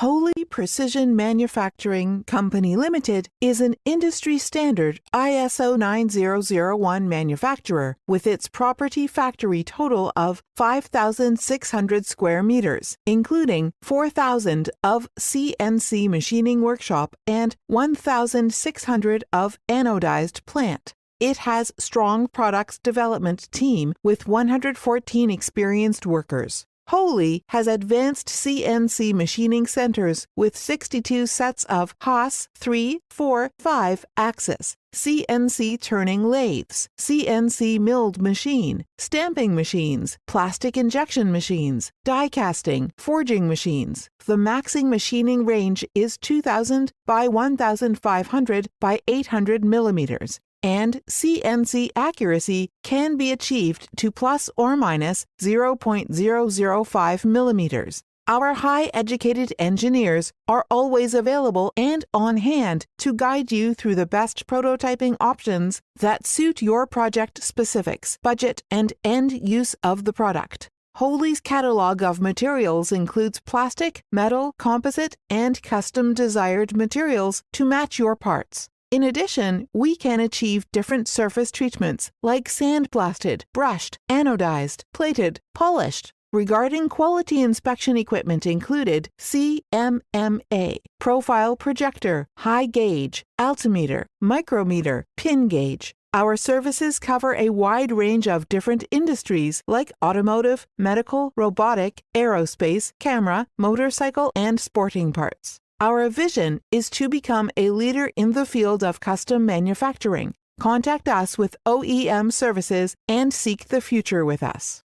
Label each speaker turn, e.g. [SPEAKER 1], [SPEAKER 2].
[SPEAKER 1] Holy Precision Manufacturing Company Limited is an industry-standard ISO 9001 manufacturer with its property factory total of 5,600 square meters, including 4,000 of CNC machining workshop and 1,600 of anodized plant. It has strong products development team with 114 experienced workers. Holy has advanced CNC machining centers with 62 sets of Haas 3, 4, 5 axis, CNC turning lathes, CNC milled machine, stamping machines, plastic injection machines, die casting, forging machines. The maxing machining range is 2,000 by 1,500 by 800 millimeters. And CNC accuracy can be achieved to plus or minus 0.005 millimeters. Our high-educated engineers are always available and on hand to guide you through the best prototyping options that suit your project specifics, budget, and end use of the product. Holy's catalog of materials includes plastic, metal, composite, and custom desired materials to match your parts. In addition, we can achieve different surface treatments like sandblasted, brushed, anodized, plated, polished. Regarding quality inspection equipment included CMMA, profile projector, high gauge, altimeter, micrometer, pin gauge. Our services cover a wide range of different industries like automotive, medical, robotic, aerospace, camera, motorcycle, and sporting parts. Our vision is to become a leader in the field of custom manufacturing. Contact us with OEM services and seek the future with us.